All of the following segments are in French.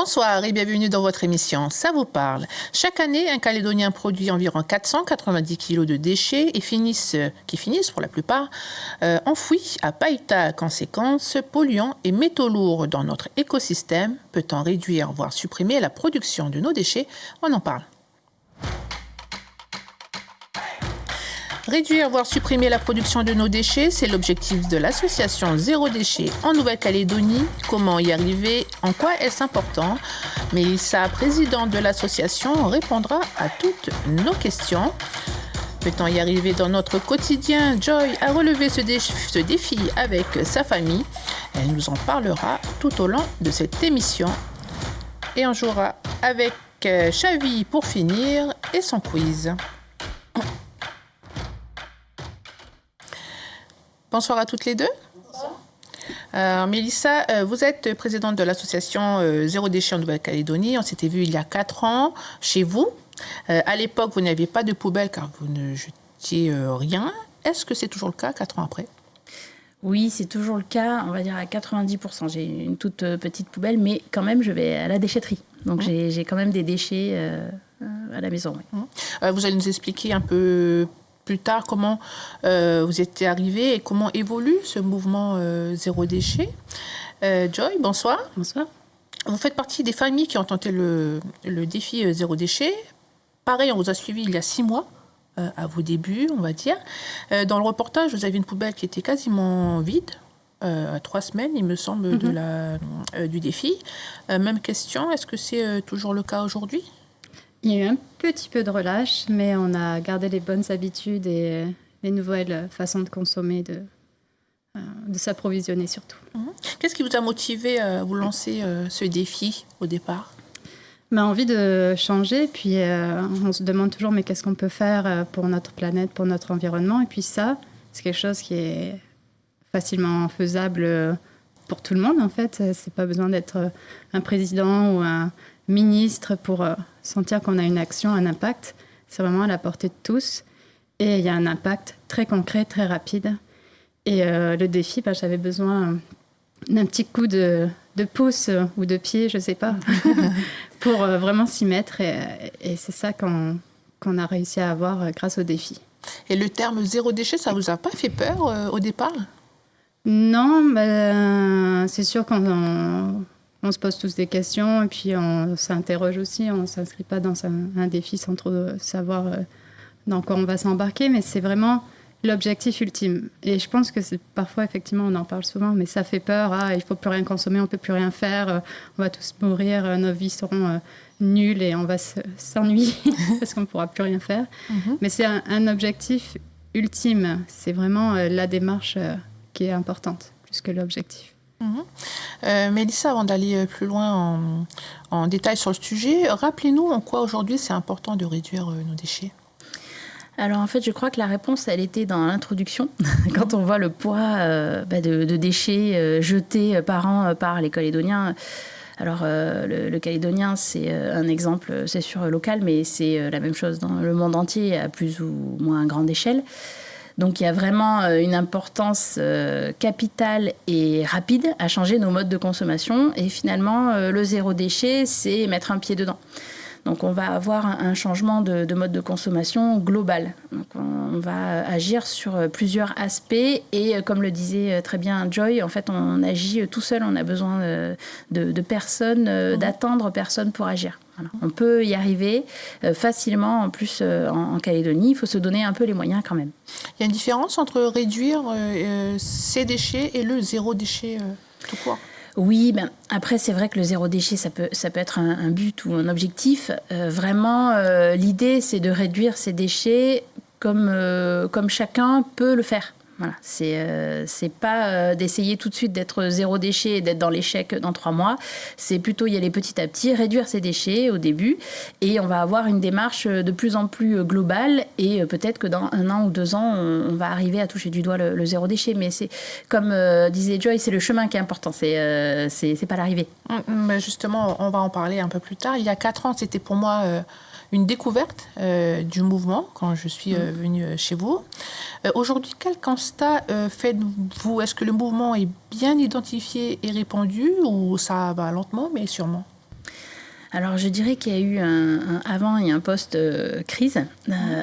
Bonsoir et bienvenue dans votre émission Ça vous parle. Chaque année, un Calédonien produit environ 490 kg de déchets qui finissent pour la plupart enfouis à Païta. Conséquence, polluants et métaux lourds dans notre écosystème. Peut-on réduire, voire supprimer la production de nos déchets? On en parle. Réduire, voire supprimer la production de nos déchets, c'est l'objectif de l'association Zéro Déchet en Nouvelle-Calédonie. Comment y arriver? En quoi est-ce important? Mélissa, présidente de l'association, répondra à toutes nos questions. Peut-on y arriver dans notre quotidien? Joy a relevé ce défi avec sa famille. Elle nous en parlera tout au long de cette émission. Et on jouera avec Chavi pour finir et son quiz. Bonsoir à toutes les deux. Mélissa, vous êtes présidente de l'association Zéro Déchet en Nouvelle-Calédonie. On s'était vu il y a 4 ans chez vous. À l'époque, vous n'aviez pas de poubelle car vous ne jetiez rien. Est-ce que c'est toujours le cas 4 ans après? Oui, c'est toujours le cas, on va dire à 90%. J'ai une toute petite poubelle, mais quand même, je vais à la déchetterie. Donc, j'ai quand même des déchets à la maison. Oui. Vous allez nous expliquer un peu plus tard comment vous êtes arrivé et comment évolue ce mouvement Zéro Déchet. Joy, bonsoir. Bonsoir. Vous faites partie des familles qui ont tenté le défi Zéro Déchet. Pareil, on vous a suivi il y a 6 mois, à vos débuts, on va dire. Dans le reportage, vous avez une poubelle qui était quasiment vide, à 3 semaines, il me semble, du défi. Même question, est-ce que c'est toujours le cas aujourd'hui ? Il y a eu un petit peu de relâche, mais on a gardé les bonnes habitudes et les nouvelles façons de consommer, de s'approvisionner surtout. Qu'est-ce qui vous a motivé à vous lancer ce défi au départ ? Envie de changer, puis on se demande toujours mais qu'est-ce qu'on peut faire pour notre planète, pour notre environnement. Et puis ça, c'est quelque chose qui est facilement faisable pour tout le monde en fait. C'est pas besoin d'être un président ou un ministre pour sentir qu'on a une action, un impact. C'est vraiment à la portée de tous. Et il y a un impact très concret, très rapide. Et le défi, j'avais besoin d'un petit coup de pouce ou de pied, je ne sais pas, pour vraiment s'y mettre. Et c'est ça qu'on a réussi à avoir grâce au défi. Et le terme zéro déchet, ça ne vous a pas fait peur au départ ? Non, c'est sûr qu'on se pose tous des questions et puis on s'interroge aussi. On ne s'inscrit pas dans un défi sans trop savoir dans quoi on va s'embarquer, mais c'est vraiment l'objectif ultime. Et je pense que c'est parfois, effectivement, on en parle souvent, mais ça fait peur. Il ne faut plus rien consommer, on ne peut plus rien faire, on va tous mourir, nos vies seront nulles et on va s'ennuyer parce qu'on ne pourra plus rien faire. Mais c'est un objectif ultime. C'est vraiment la démarche qui est importante, plus que l'objectif. Mélissa, avant d'aller plus loin en détail sur le sujet, rappelez-nous en quoi aujourd'hui c'est important de réduire nos déchets. Alors en fait, je crois que la réponse, elle était dans l'introduction. Quand on voit le poids de déchets jetés par an par les Calédoniens. Alors le Calédonien, c'est un exemple, c'est sûr, local, mais c'est la même chose dans le monde entier à plus ou moins grande échelle. Donc il y a vraiment une importance capitale et rapide à changer nos modes de consommation. Et finalement, le zéro déchet, c'est mettre un pied dedans. Donc on va avoir un changement de mode de consommation global. Donc on va agir sur plusieurs aspects et comme le disait très bien Joy, en fait on agit tout seul, on a besoin de personne, d'attendre personne pour agir. Voilà. On peut y arriver facilement, en plus en Calédonie, il faut se donner un peu les moyens quand même. Il y a une différence entre réduire ces déchets et le zéro déchet tout court ? Oui, après c'est vrai que le zéro déchet, ça peut être un but ou un objectif. Vraiment, l'idée c'est de réduire ces déchets comme chacun peut le faire. Voilà, c'est pas d'essayer tout de suite d'être zéro déchet et d'être dans l'échec dans 3 mois. C'est plutôt y aller petit à petit, réduire ces déchets au début et on va avoir une démarche de plus en plus globale et peut-être que dans 1 an ou 2 ans, on va arriver à toucher du doigt le zéro déchet. Mais c'est comme disait Joy, c'est le chemin qui est important, c'est pas l'arrivée. Mais justement, on va en parler un peu plus tard. Il y a 4 ans, c'était pour moi une découverte du mouvement quand je suis venue chez vous. Aujourd'hui, quel constat faites-vous ? Est-ce que le mouvement est bien identifié et répandu ou ça va lentement mais sûrement ? Alors, je dirais qu'il y a eu un avant et un post-crise.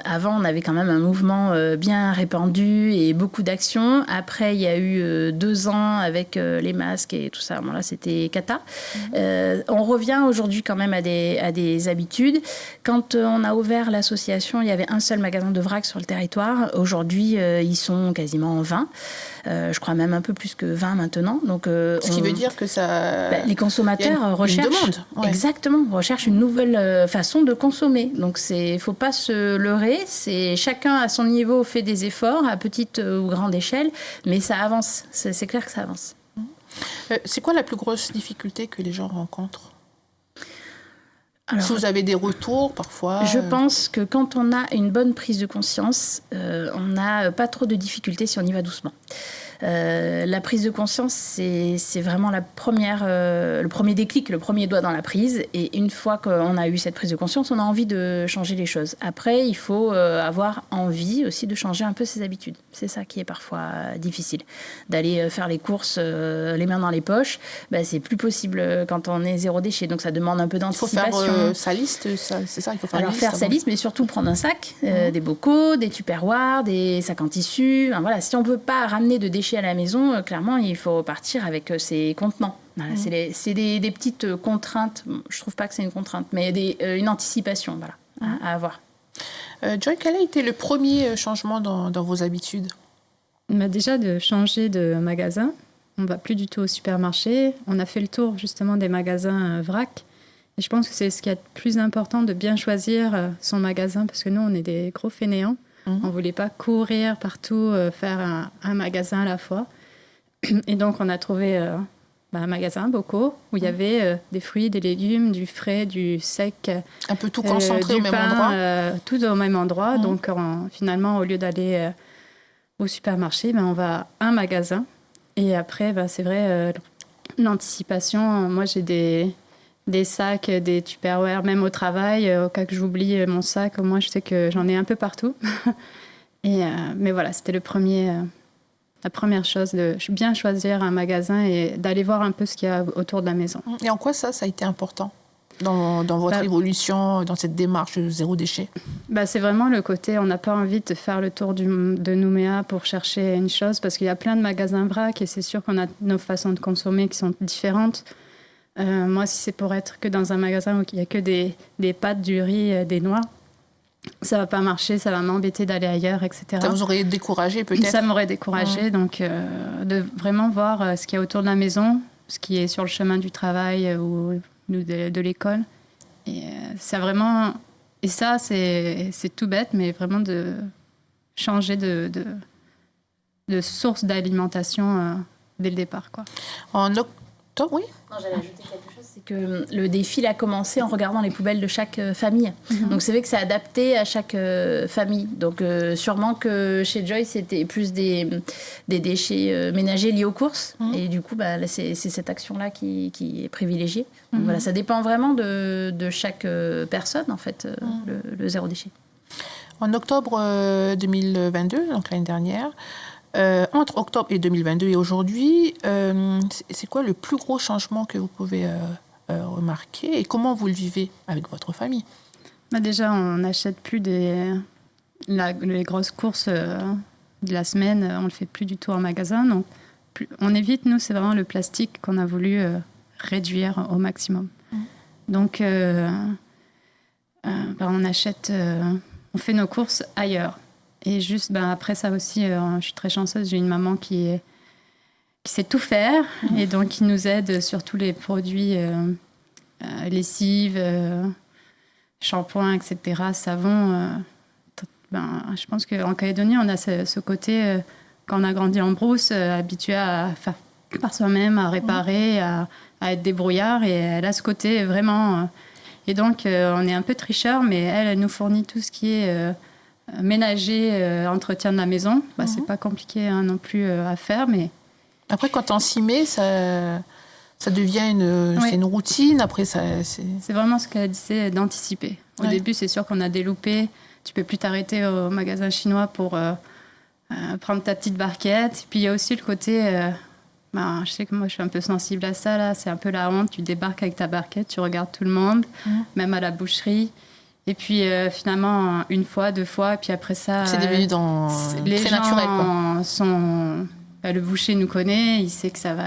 Avant, on avait quand même un mouvement bien répandu et beaucoup d'actions. Après, il y a eu 2 ans avec les masques et tout ça. Bon, là, c'était cata. On revient aujourd'hui quand même à des habitudes. Quand on a ouvert l'association, il y avait un seul magasin de vrac sur le territoire. Aujourd'hui, ils sont quasiment 20. Je crois même un peu plus que 20 maintenant. Donc, Ce qui veut dire que ça... les consommateurs recherchent... Une demande. Ouais. Exactement. On recherche une nouvelle façon de consommer. Donc, il ne faut pas se leurrer. Chacun à son niveau fait des efforts, à petite ou grande échelle, mais ça avance. C'est clair que ça avance. C'est quoi la plus grosse difficulté que les gens rencontrent ? Alors, si vous avez des retours, parfois... Je pense que quand on a une bonne prise de conscience, on n'a pas trop de difficultés si on y va doucement. La prise de conscience, c'est vraiment le premier déclic, le premier doigt dans la prise. Et une fois qu'on a eu cette prise de conscience, on a envie de changer les choses. Après, il faut avoir envie aussi de changer un peu ses habitudes. C'est ça qui est parfois difficile. D'aller faire les courses les mains dans les poches, c'est plus possible quand on est zéro déchet. Donc ça demande un peu d'anticipation. Il faut faire sa liste, c'est ça, il faut faire Alors une liste, faire sa liste, mais surtout prendre un sac, des bocaux, des tupperwares, des sacs en tissu. Enfin, voilà, si on ne peut pas ramener de déchets à la maison, clairement, il faut repartir avec ses contenants. Voilà, c'est des petites contraintes. Je ne trouve pas que c'est une contrainte, mais une anticipation à avoir. Joy, quel a été le premier changement dans vos habitudes ? Déjà, de changer de magasin. On ne va plus du tout au supermarché. On a fait le tour justement des magasins vrac. Et je pense que c'est ce qui est le plus important, de bien choisir son magasin, parce que nous, on est des gros fainéants. On ne voulait pas courir partout, faire un magasin à la fois. Et donc, on a trouvé un magasin, Bocaux, où il y avait des fruits, des légumes, du frais, du sec. Un peu tout concentré au même pain, endroit. tout au même endroit. Donc, finalement, au lieu d'aller au supermarché, on va à un magasin. Et après, c'est vrai, l'anticipation. Moi, j'ai des sacs, des Tupperware, même au travail. Au cas que j'oublie mon sac, au moins, je sais que j'en ai un peu partout. Mais voilà, c'était la première chose, de bien choisir un magasin et d'aller voir un peu ce qu'il y a autour de la maison. Et en quoi ça a été important dans votre évolution, dans cette démarche de zéro déchet ? C'est vraiment le côté, on n'a pas envie de faire le tour de Nouméa pour chercher une chose, parce qu'il y a plein de magasins vrac et c'est sûr qu'on a nos façons de consommer qui sont différentes. Moi, si c'est pour être que dans un magasin où il n'y a que des pâtes, du riz, des noix, ça ne va pas marcher, ça va m'embêter d'aller ailleurs, etc. Ça vous aurait découragé peut-être ? Ça m'aurait découragé, donc de vraiment voir ce qu'il y a autour de la maison, ce qui est sur le chemin du travail ou de l'école. Et ça vraiment... Et ça, c'est tout bête, mais vraiment de changer de source d'alimentation dès le départ, quoi. En octobre, oui ? Non, j'allais ajouter quelque chose, c'est que le défi a commencé en regardant les poubelles de chaque famille. Donc c'est vrai que c'est adapté à chaque famille. Donc sûrement que chez Joy, c'était plus des déchets ménagers liés aux courses. Et du coup, c'est cette action-là qui est privilégiée. Donc voilà, ça dépend vraiment de chaque personne, en fait, le zéro déchet. En octobre 2022, donc l'année dernière, entre octobre et 2022 et aujourd'hui, c'est quoi le plus gros changement que vous pouvez remarquer et comment vous le vivez avec votre famille ? Déjà, on n'achète plus les grosses courses de la semaine, on ne le fait plus du tout en magasin. Donc, on évite, nous, c'est vraiment le plastique qu'on a voulu réduire au maximum. Donc, on achète, on fait nos courses ailleurs. Et juste, après ça aussi, je suis très chanceuse, j'ai une maman qui sait tout faire et donc qui nous aide sur tous les produits lessive, shampoing, etc., savon. Je pense qu'en Calédonie, on a ce côté, quand on a grandi en brousse, habitué à faire par soi-même, à réparer, à être débrouillard. Et elle a ce côté vraiment... et donc, on est un peu tricheur, mais elle nous fournit tout ce qui est... ménager, entretien de la maison. C'est pas compliqué non plus à faire, mais... Après, quand on s'y met, ça devient une routine. Après, c'est vraiment ce qu'elle disait, d'anticiper. Au début, c'est sûr qu'on a des loupés. Tu peux plus t'arrêter au magasin chinois pour prendre ta petite barquette. Et puis, il y a aussi le côté... je sais que moi, je suis un peu sensible à ça, là. C'est un peu la honte. Tu débarques avec ta barquette, tu regardes tout le monde, même à la boucherie. Et puis, finalement, une fois, 2 fois, et puis après ça... C'est devenu les très gens naturel, quoi. Le boucher nous connaît, il sait que ça va...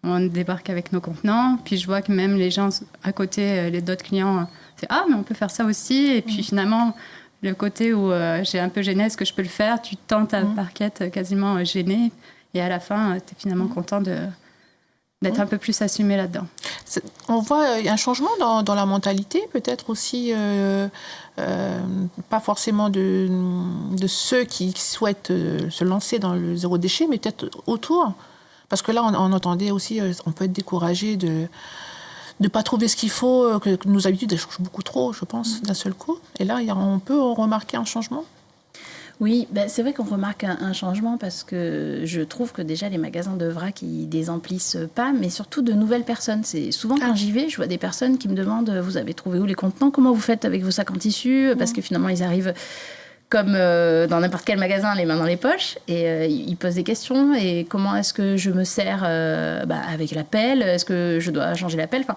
On débarque avec nos contenants. Puis, je vois que même les gens à côté, les d'autres clients, c'est « Ah, mais on peut faire ça aussi !» Et puis, finalement... Le côté où j'ai un peu gêné, est-ce que je peux le faire? Tu tends ta barquette quasiment gênée. Et à la fin, tu es finalement content d'être un peu plus assumé là-dedans. On voit un changement dans la mentalité, peut-être aussi, pas forcément de ceux qui souhaitent se lancer dans le zéro déchet, mais peut-être autour. Parce que là, on entendait aussi, on peut être découragé de ne pas trouver ce qu'il faut, que nos habitudes elles changent beaucoup trop, je pense, d'un seul coup. Et là, on peut remarquer un changement. Oui, c'est vrai qu'on remarque un changement parce que je trouve que déjà les magasins de vrac, ils désemplissent pas, mais surtout de nouvelles personnes. C'est souvent quand j'y vais, je vois des personnes qui me demandent « Vous avez trouvé où les contenants? Comment vous faites avec vos sacs en tissu ?» Parce que finalement, ils arrivent comme dans n'importe quel magasin, les mains dans les poches, et ils posent des questions. Et comment est-ce que je me sers avec la pelle? Est-ce que je dois changer la pelle? Enfin,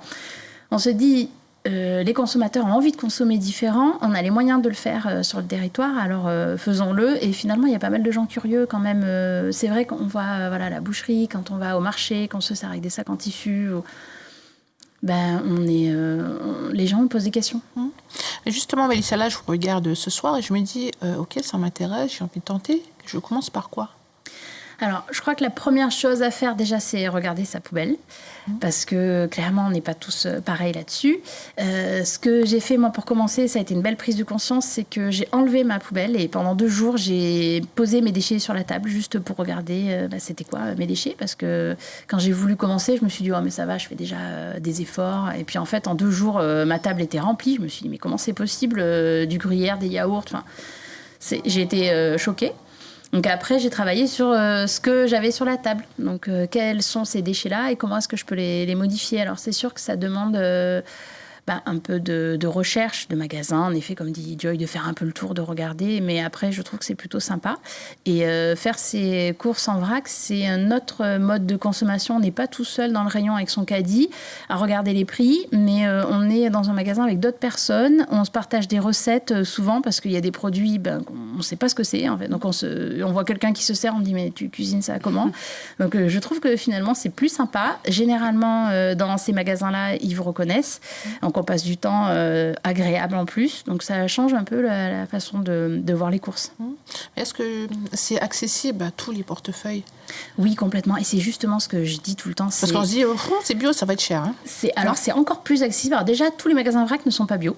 on se dit... les consommateurs ont envie de consommer différent, on a les moyens de le faire sur le territoire, alors faisons-le. Et finalement, il y a pas mal de gens curieux quand même. C'est vrai qu'on va à la boucherie, quand on va au marché, qu'on se sert avec des sacs en tissu, les gens me posent des questions. Justement, Mélissa, là, je vous regarde ce soir et je me dis, ok, ça m'intéresse, j'ai envie de tenter. Je commence par quoi? Alors, je crois que la première chose à faire déjà, c'est regarder sa poubelle, parce que clairement, on n'est pas tous pareils là-dessus. Ce que j'ai fait, moi, pour commencer, ça a été une belle prise de conscience, c'est que j'ai enlevé ma poubelle et pendant 2 jours, j'ai posé mes déchets sur la table, juste pour regarder c'était quoi mes déchets, parce que quand j'ai voulu commencer, je me suis dit, oh mais ça va, je fais déjà des efforts. Et puis en fait, en 2 jours, ma table était remplie. Je me suis dit, mais comment c'est possible, du gruyère, des yaourts, j'ai été choquée. Donc après, j'ai travaillé sur ce que j'avais sur la table. Donc, quels sont ces déchets-là et comment est-ce que je peux les modifier? Alors, c'est sûr que ça demande un peu de recherche, de magasin. En effet, comme dit Joy, de faire un peu le tour, de regarder. Mais après, je trouve que c'est plutôt sympa. Et faire ses courses en vrac, c'est un autre mode de consommation. On n'est pas tout seul dans le rayon avec son caddie à regarder les prix, mais on est dans un magasin avec d'autres personnes. On se partage des recettes souvent parce qu'il y a des produits, on ne sait pas ce que c'est en fait. Donc on voit quelqu'un qui se sert, on dit mais tu cuisines ça comment? Donc je trouve que finalement c'est plus sympa. Généralement dans ces magasins-là, ils vous reconnaissent. Donc on passe du temps agréable en plus. Donc ça change un peu la façon de voir les courses. Est-ce que c'est accessible à tous les portefeuilles? Oui, complètement. Et c'est justement ce que je dis tout le temps. Parce qu'on se dit, c'est bio, ça va être cher. Hein. C'est encore plus accessible. Alors déjà, tous les magasins vrac ne sont pas bio.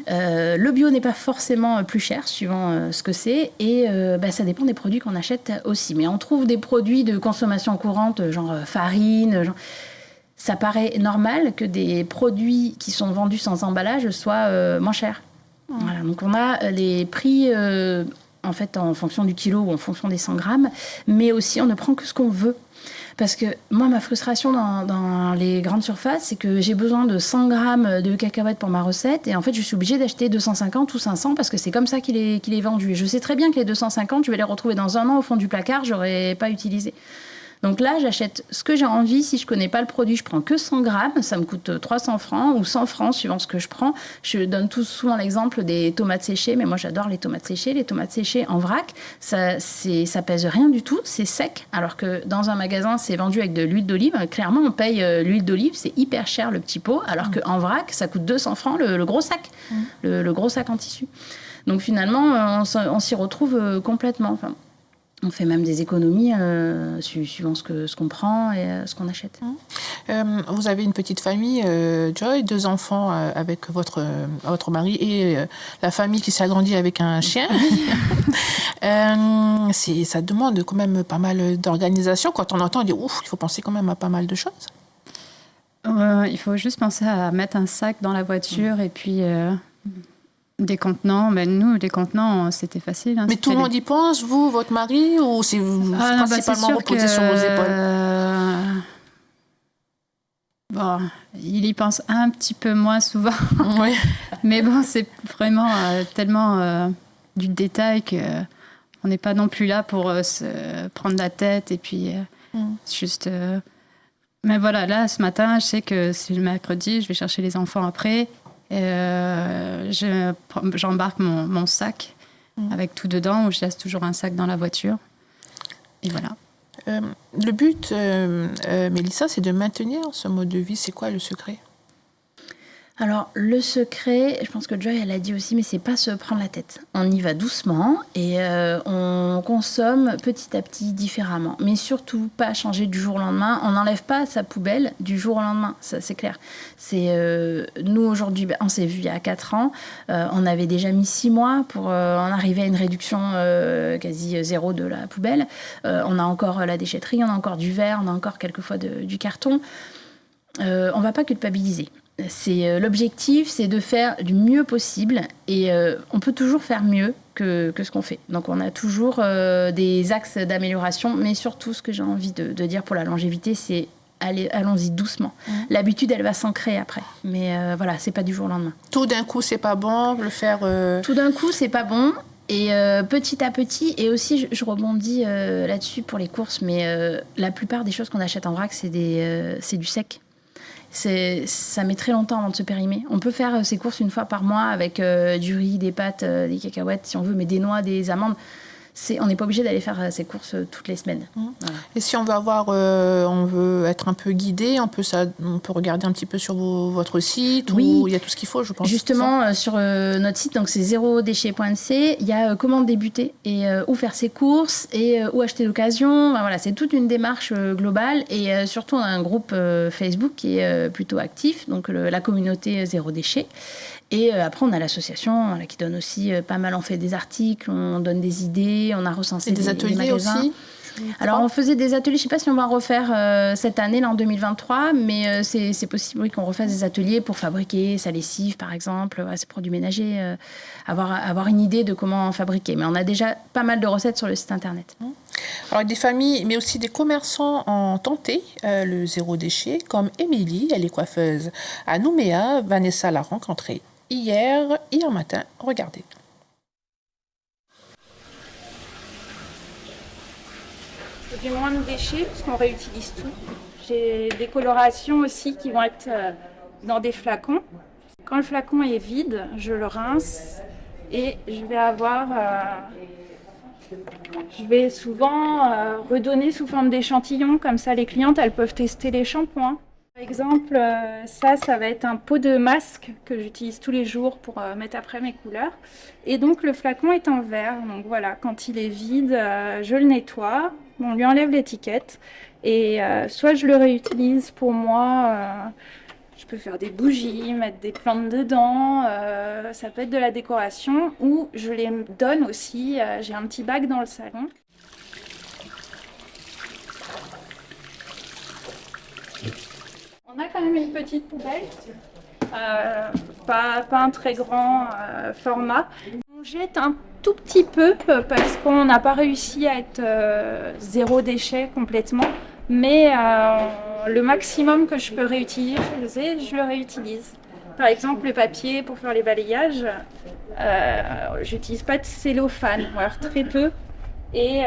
Le bio n'est pas forcément plus cher, suivant ce que c'est. Et ça dépend des produits qu'on achète aussi. Mais on trouve des produits de consommation courante, genre farine, ça paraît normal que des produits qui sont vendus sans emballage soient moins chers. Voilà, donc on a les prix en fait en fonction du kilo ou en fonction des 100 grammes, mais aussi on ne prend que ce qu'on veut. Parce que moi, ma frustration dans les grandes surfaces, c'est que j'ai besoin de 100 grammes de cacahuètes pour ma recette. Et en fait, je suis obligée d'acheter 250 ou 500 parce que c'est comme ça qu'il est vendu. Et je sais très bien que les 250, je vais les retrouver dans 1 an au fond du placard, je n'aurais pas utilisé. Donc là, j'achète ce que j'ai envie. Si je ne connais pas le produit, je prends que 100 grammes. Ça me coûte 300 francs ou 100 francs suivant ce que je prends. Je donne souvent l'exemple des tomates séchées. Mais moi, j'adore les tomates séchées. Les tomates séchées en vrac, ça pèse rien du tout. C'est sec. Alors que dans un magasin, c'est vendu avec de l'huile d'olive. Clairement, on paye l'huile d'olive. C'est hyper cher, le petit pot. Alors qu'en vrac, ça coûte 200 francs le gros sac. Le gros sac en tissu. Donc finalement, on s'y retrouve complètement. Enfin, on fait même des économies suivant ce qu'on prend et ce qu'on achète. Vous avez une petite famille, Joy, 2 enfants avec votre mari et la famille qui s'agrandit avec un chien. Ça demande quand même pas mal d'organisation. Quand on entend, on dit ouf, il faut penser quand même à pas mal de choses. Il faut juste penser à mettre un sac dans la voiture et puis... Des contenants, nous, les contenants, c'était facile. Hein, mais tout le monde y pense, vous, votre mari, ou c'est principalement reposé sur vos épaules? Il y pense un petit peu moins souvent. Oui. Mais bon, c'est vraiment tellement du détail qu'on n'est pas non plus là pour se prendre la tête. Et puis, Juste. Mais voilà, là, ce matin, je sais que c'est le mercredi, je vais chercher les enfants après. J'embarque mon sac avec tout dedans, ou je laisse toujours un sac dans la voiture. Et voilà. Le but, Mélissa, c'est de maintenir ce mode de vie. C'est quoi le secret ? Alors, le secret, je pense que Joy, elle a dit aussi, mais c'est pas se prendre la tête. On y va doucement et on consomme petit à petit différemment. Mais surtout, pas changer du jour au lendemain. On n'enlève pas sa poubelle du jour au lendemain, ça, c'est clair. Nous, aujourd'hui, on s'est vu il y a 4 ans. On avait déjà mis 6 mois pour en arriver à une réduction quasi zéro de la poubelle. On a encore la déchetterie, on a encore du verre, on a encore quelquefois du carton. On va pas culpabiliser. L'objectif, c'est de faire du mieux possible et on peut toujours faire mieux que ce qu'on fait. Donc on a toujours des axes d'amélioration, mais surtout ce que j'ai envie de dire pour la longévité, c'est allons-y doucement. L'habitude, elle va s'ancrer après, mais voilà, c'est pas du jour au lendemain. Tout d'un coup, c'est pas bon, le faire... Tout d'un coup, c'est pas bon. Et petit à petit, et aussi je rebondis là-dessus pour les courses, mais la plupart des choses qu'on achète en vrac, c'est du sec. Ça met très longtemps avant de se périmer. On peut faire ses courses une fois par mois avec du riz, des pâtes, des cacahuètes si on veut, mais des noix, des amandes. On n'est pas obligé d'aller faire ses courses toutes les semaines. Voilà. Et si on veut on veut être un peu guidé, on peut regarder un petit peu sur votre site, où il y a tout ce qu'il faut, je pense. Justement, sur notre site, donc c'est zerodéchet.nc, il y a comment débuter et où faire ses courses et où acheter d'occasion. Enfin, voilà, c'est toute une démarche globale et surtout on a un groupe Facebook qui est plutôt actif, donc la communauté Zéro Déchet. Et après, on a l'association qui donne aussi pas mal. On fait des articles, on donne des idées, on a recensé des ateliers magasins. Aussi. Alors, on faisait des ateliers. Je ne sais pas si on va en refaire cette année, là, en 2023, mais c'est possible qu'on refasse des ateliers pour fabriquer sa lessive, par exemple, ses produits ménagers, avoir une idée de comment en fabriquer. Mais on a déjà pas mal de recettes sur le site internet. Alors, des familles, mais aussi des commerçants ont tenté le zéro déchet, comme Émilie, elle est coiffeuse à Nouméa. Vanessa l'a rencontrée hier matin. Regardez. Du moins de déchets parce qu'on réutilise tout. J'ai des colorations aussi qui vont être dans des flacons. Quand le flacon est vide, je le rince et je vais souvent redonner sous forme d'échantillons, comme ça les clientes elles peuvent tester les shampoings. Par exemple, ça va être un pot de masque que j'utilise tous les jours pour mettre après mes couleurs. Et donc le flacon est en verre. Donc voilà, quand il est vide, je le nettoie, on lui enlève l'étiquette. Et soit je le réutilise pour moi, je peux faire des bougies, mettre des plantes dedans, ça peut être de la décoration. Ou je les donne aussi, j'ai un petit bac dans le salon. On a quand même une petite poubelle, pas un très grand format. On jette un tout petit peu parce qu'on n'a pas réussi à être zéro déchet complètement, mais le maximum que je peux réutiliser, je le réutilise. Par exemple, le papier pour faire les balayages, j'utilise pas de cellophane, ou alors très peu. Et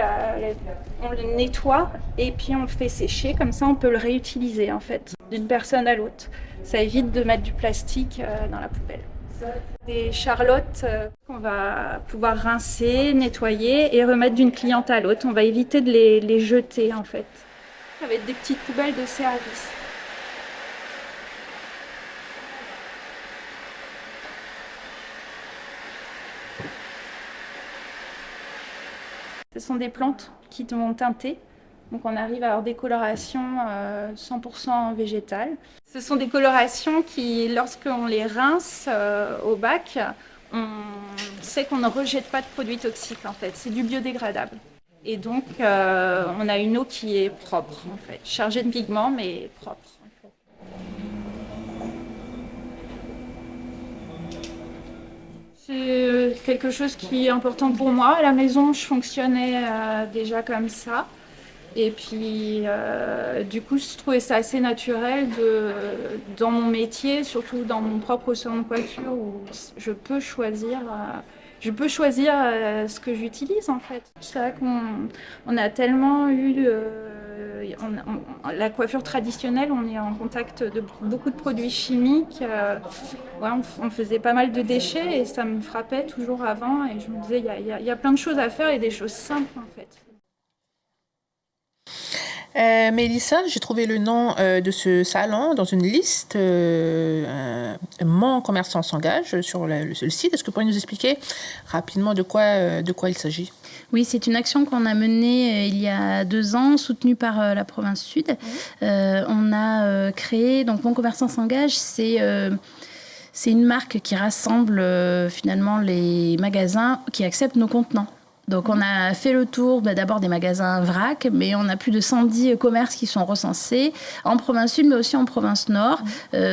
on le nettoie et puis on le fait sécher, comme ça on peut le réutiliser en fait, d'une personne à l'autre. Ça évite de mettre du plastique dans la poubelle. Des charlottes qu'on va pouvoir rincer, nettoyer et remettre d'une cliente à l'autre. On va éviter de les jeter en fait. Ça va être des petites poubelles de service. Ce sont des plantes qui vont teinter, donc on arrive à avoir des colorations 100% végétales. Ce sont des colorations qui, lorsqu'on les rince au bac, on sait qu'on ne rejette pas de produits toxiques en fait, c'est du biodégradable. Et donc on a une eau qui est propre en fait, chargée de pigments mais propre. C'est quelque chose qui est important pour moi. À la maison, je fonctionnais déjà comme ça. Et puis, du coup, je trouvais ça assez naturel dans mon métier, surtout dans mon propre salon de coiffure, où je peux choisir ce que j'utilise, en fait. C'est vrai qu'on a tellement eu la coiffure traditionnelle, on est en contact de beaucoup de produits chimiques. On faisait pas mal de déchets et ça me frappait toujours avant. Et je me disais, il y a plein de choses à faire et des choses simples en fait. Mélissa, j'ai trouvé le nom de ce salon dans une liste. Mon commerçant s'engage sur le site. Est-ce que vous pourriez nous expliquer rapidement de quoi il s'agit? Oui, c'est une action qu'on a menée il y a 2 ans, soutenue par la province Sud. On a créé, donc Mon commerçant s'engage, c'est une marque qui rassemble finalement les magasins qui acceptent nos contenants. Donc on a fait le tour d'abord des magasins vrac, mais on a plus de 110 commerces qui sont recensés en province sud, mais aussi en province nord,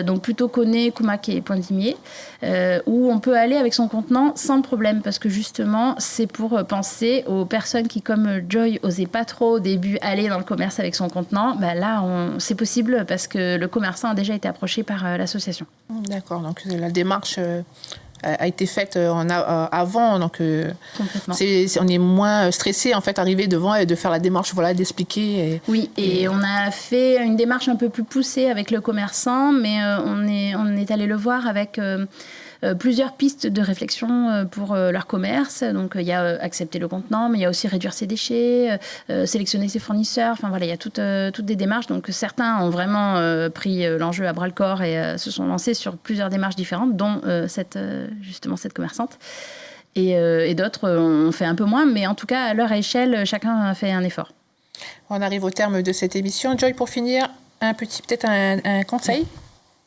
donc plutôt Koné, Koumak et Pointe-Dimier, où on peut aller avec son contenant sans problème, parce que justement c'est pour penser aux personnes qui, comme Joy, osaient pas trop au début aller dans le commerce avec son contenant. Là, c'est possible parce que le commerçant a déjà été approché par l'association. D'accord, donc la démarche a été faite avant, donc on est moins stressé en fait arriver devant et de faire la démarche, d'expliquer. Oui, et on a fait une démarche un peu plus poussée avec le commerçant, mais on est allé le voir avec plusieurs pistes de réflexion pour leur commerce. Donc il y a accepter le contenant, mais il y a aussi réduire ses déchets, sélectionner ses fournisseurs. Enfin voilà, il y a toutes des démarches. Donc certains ont vraiment pris l'enjeu à bras le corps et se sont lancés sur plusieurs démarches différentes, dont cette commerçante. Et d'autres ont fait un peu moins, mais en tout cas à leur échelle, chacun a fait un effort. On arrive au terme de cette émission. Joy, pour finir, peut-être un conseil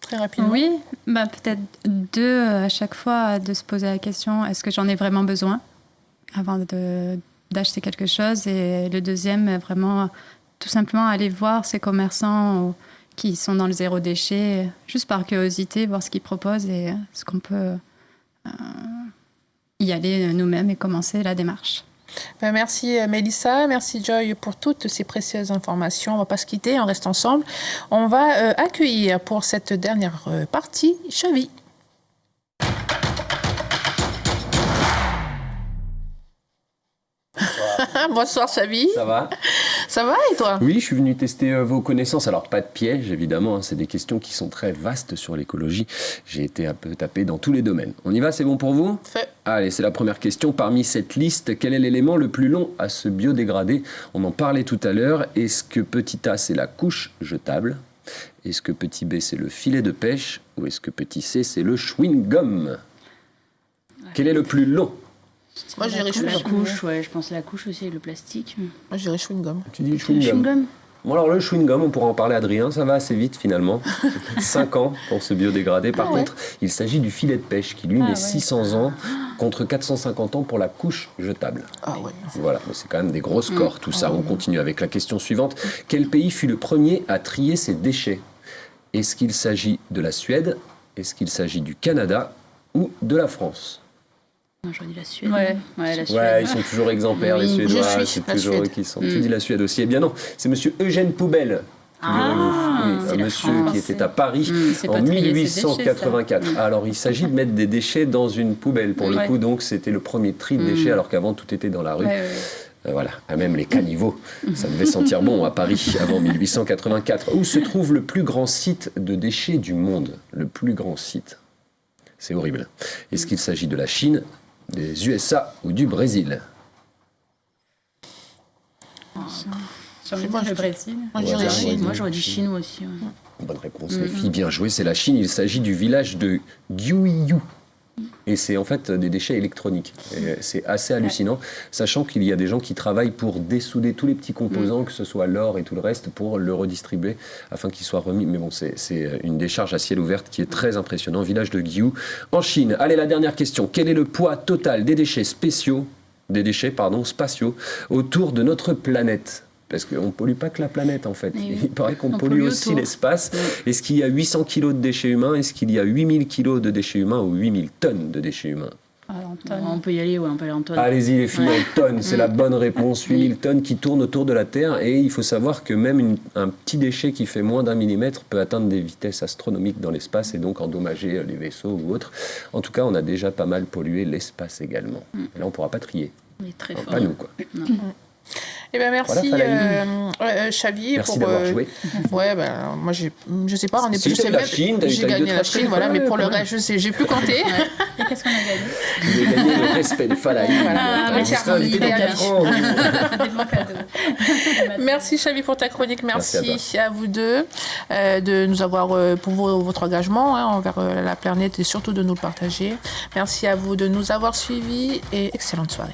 très rapidement. Oui, peut-être 2 à chaque fois, de se poser la question, est-ce que j'en ai vraiment besoin avant d'acheter quelque chose? Et le deuxième, vraiment, tout simplement aller voir ces commerçants qui sont dans le zéro déchet, juste par curiosité, voir ce qu'ils proposent et ce qu'on peut y aller nous-mêmes et commencer la démarche. Merci Mélissa, merci Joy pour toutes ces précieuses informations. On ne va pas se quitter, on reste ensemble. On va accueillir pour cette dernière partie Chavi. Bonsoir Chavi. Ça va? Ça va et toi? Oui, je suis venu tester vos connaissances. Alors, pas de piège, évidemment. C'est des questions qui sont très vastes sur l'écologie. J'ai été un peu tapé dans tous les domaines. On y va, c'est bon pour vous? Fait. Allez, c'est la première question. Parmi cette liste, quel est l'élément le plus long à se biodégrader? On en parlait tout à l'heure. Est-ce que petit A, c'est la couche jetable? Est-ce que petit B, c'est le filet de pêche? Ou est-ce que petit C, c'est le chewing-gum? Quel est le plus long? Moi, je dirais la couche, ouais, je pense la couche aussi, le plastique. Moi, je dirais chewing-gum. Tu dis chewing-gum? Bon, alors le chewing-gum, on pourra en parler, Adrien, ça va assez vite finalement. 5 ans pour se biodégrader. Par contre, il s'agit du filet de pêche qui, lui, met 600 ans contre 450 ans pour la couche jetable. Ah ouais. Voilà, mais c'est quand même des gros scores, tout ça. On continue avec la question suivante. Quel pays fut le premier à trier ses déchets? Est-ce qu'il s'agit de la Suède? Est-ce qu'il s'agit du Canada ou de la France? Non, j'aurais dit la Suède. Ouais, la Suède. Ouais, ils sont toujours exemplaires, les Suédois. C'est toujours eux qui sont. Tu dis la Suède aussi. Eh bien non, c'est monsieur Eugène Poubelle. C'est monsieur qui était à Paris en 1884. Déchets, alors, il s'agit de mettre des déchets dans une poubelle, pour le coup. Donc, c'était le premier tri de déchets, alors qu'avant, tout était dans la rue. Voilà, même les caniveaux, ça devait sentir bon à Paris avant 1884. Où se trouve le plus grand site de déchets du monde? Le plus grand site. C'est horrible. Est-ce qu'il s'agit de la Chine, des USA ou du Brésil? Le Brésil. Moi, j'aurais dit Chine aussi. Bonne réponse, les filles. Bien joué, c'est la Chine. Il s'agit du village de Gyuyu. Et c'est en fait des déchets électroniques. Et c'est assez hallucinant, sachant qu'il y a des gens qui travaillent pour dessouder tous les petits composants, que ce soit l'or et tout le reste, pour le redistribuer afin qu'il soit remis. Mais bon, c'est une décharge à ciel ouvert qui est très impressionnant. Village de Gyuyu en Chine. Allez, la dernière question. Quel est le poids total des déchets spatiaux autour de notre planète? Parce qu'on ne pollue pas que la planète, en fait. Il paraît qu'on pollue aussi l'espace. Est-ce qu'il y a 800 kilos de déchets humains? Est-ce qu'il y a 8000 kilos de déchets humains ou 8000 tonnes de déchets humains? On peut y aller, on peut aller en tonnes. Allez-y, les filles, en tonnes, c'est la bonne réponse. 8000 tonnes qui tournent autour de la Terre. Et il faut savoir que même un petit déchet qui fait moins d'1 millimètre peut atteindre des vitesses astronomiques dans l'espace et donc endommager les vaisseaux ou autres. En tout cas, on a déjà pas mal pollué l'espace également. Et là, on ne pourra pas trier. Mais très enfin, fort. pas nous, quoi. Eh ben merci Voilà, Xavi Merci pour d'avoir joué. Ouais, ben moi je sais pas, on est Si, je t'as sais eu la même- Chine, t'as eu j'ai gagné deux, la trois Chine, voilà, trucs, mais pour le ouais. reste, je sais, j'ai plus compté. Et qu'est-ce qu'on a gagné? Vous avez gagné le respect de Falaï. Voilà. Vous serez invité dans 4 ans. Des bons cadeaux. Merci Xavi pour ta chronique, Merci merci à vous deux de nous avoir pour votre engagement envers la planète et surtout de nous le partager. Merci à vous de nous avoir suivis et excellente soirée.